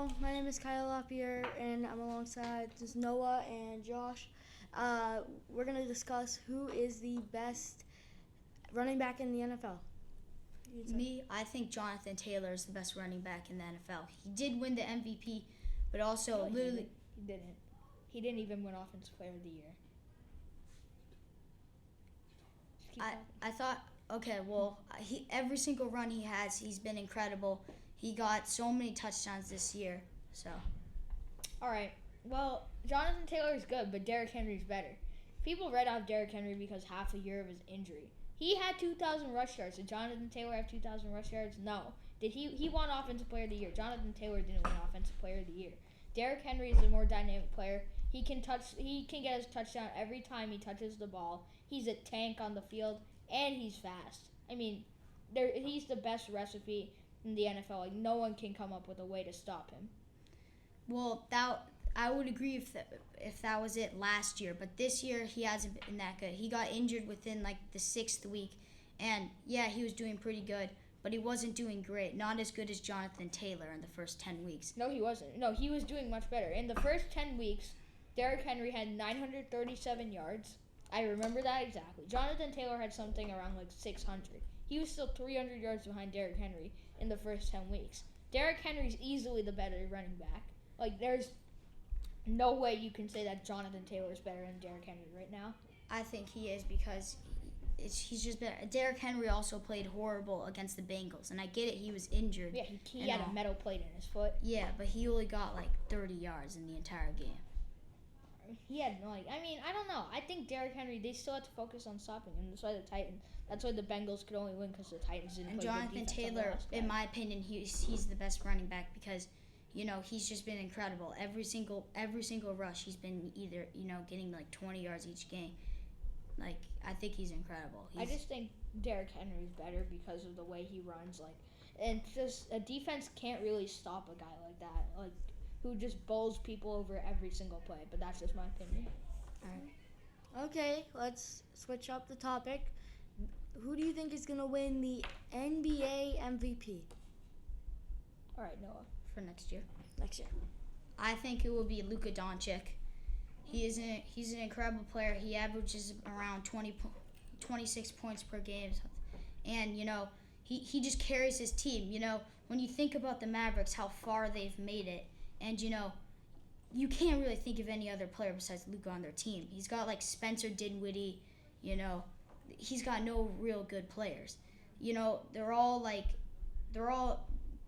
Hello, my name is Kyle Lapierre, and I'm alongside just Noah and Josh. We're going to discuss who is the best running back in the NFL. Me, I think Jonathan Taylor is the best running back in the NFL. He did win the MVP, but also He didn't. He didn't even win Offensive Player of the Year. I thought, okay, well, every single run he has, he's been incredible. He got so many touchdowns this year, so. All right. Well, Jonathan Taylor is good, but Derrick Henry's better. People write off Derrick Henry because half a year of his injury. He had 2,000 rush yards. Did Jonathan Taylor have 2,000 rush yards? No. Did he won Offensive Player of the Year? Jonathan Taylor didn't win Offensive Player of the Year. Derrick Henry is a more dynamic player. He can get his touchdown every time he touches the ball. He's a tank on the field, and he's fast. I mean, he's the best recipe in the NFL. Like, no one can come up with a way to stop him. Well, I would agree if that was it last year, but this year he hasn't been that good. He got injured within like the 6th week, and yeah, he was doing pretty good, but he wasn't doing great. Not as good as Jonathan Taylor in the first 10 weeks. No, he wasn't. No, he was doing much better. In the first 10 weeks, Derrick Henry had 937 yards. I remember that exactly. Jonathan Taylor had something around like 600. He was still 300 yards behind Derrick Henry in the first 10 weeks. Derrick Henry's easily the better running back. Like, there's no way you can say that Jonathan Taylor is better than Derrick Henry right now. I think he is because he's just better. Derrick Henry also played horrible against the Bengals, and I get it, he was injured. Yeah, he had a metal plate in his foot. Yeah, but he only got like 30 yards in the entire game. He had I don't know. I think Derrick Henry, they still had to focus on stopping him. That's why the Bengals could only win because the Titans didn't play good defense. And Jonathan Taylor, in my opinion, he's the best running back because, he's just been incredible. Every single rush, he's been either, getting like 20 yards each game. Like, I think he's incredible. I just think Derrick Henry's better because of the way he runs. And just a defense can't really stop a guy like that. Who just bowls people over every single play. But that's just my opinion. All right. Okay, let's switch up the topic. Who do you think is going to win the NBA MVP? All right, Noah. For next year. I think it will be Luka Doncic. He's an incredible player. He averages around 26 points per game. And, he just carries his team. When you think about the Mavericks, how far they've made it, and, you can't really think of any other player besides Luka on their team. He's got, like, Spencer Dinwiddie, he's got no real good players. They're all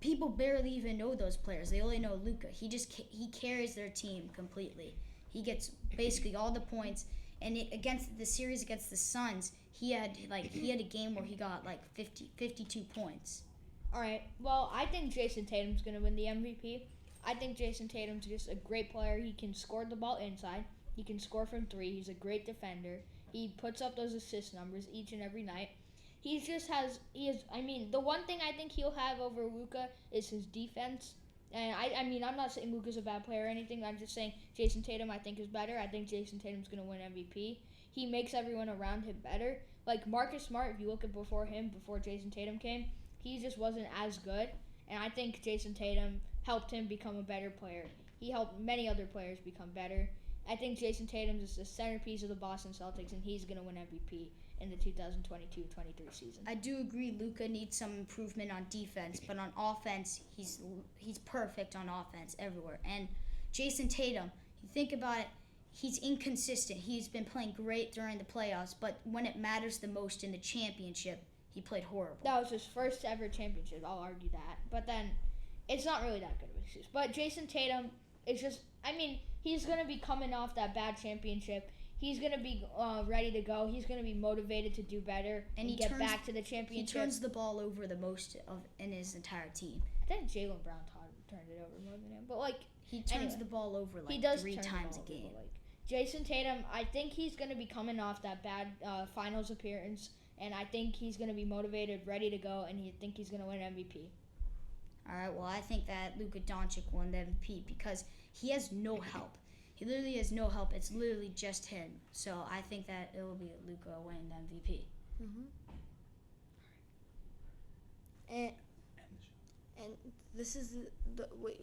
people barely even know those players. They only know Luka. He carries their team completely. He gets basically all the points. And against the series against the Suns, he had a game where he got like 52 points. All right. Well, I think Jason Tatum's going to win the MVP. I think Jason Tatum's just a great player. He can score the ball inside. He can score from 3. He's a great defender. He puts up those assist numbers each and every night. The one thing I think he'll have over Luka is his defense. And I'm not saying Luka's a bad player or anything. I'm just saying Jason Tatum, I think, is better. I think Jason Tatum's going to win MVP. He makes everyone around him better. Like Marcus Smart, if you look at before Jason Tatum came, he just wasn't as good. And I think Jason Tatum helped him become a better player. He helped many other players become better. I think Jason Tatum is the centerpiece of the Boston Celtics, and he's going to win MVP in the 2022-23 season. I do agree Luka needs some improvement on defense, but on offense, he's perfect on offense everywhere. And Jason Tatum, you think about it, he's inconsistent. He's been playing great during the playoffs, but when it matters the most in the championship, he played horrible. That was his first ever championship, I'll argue that. But then, it's not really that good of an excuse. But Jason Tatum is just, he's going to be coming off that bad championship. He's going to be ready to go. He's going to be motivated to do better and get back to the championship. He turns the ball over the most in his entire team. I think Jaylen Brown turned it over more than him. But, he turns the ball over, 3 times a game. Jason Tatum, I think he's going to be coming off that bad finals appearance. And I think he's going to be motivated, ready to go, and I think he's going to win MVP. All right, well, I think that Luka Doncic won the MVP because he has no help. He literally has no help. It's literally just him. So I think that it will be Luka winning the MVP. And And this is the wait.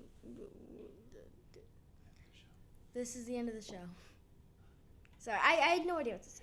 This is the end of the show. Sorry, I had no idea what to say.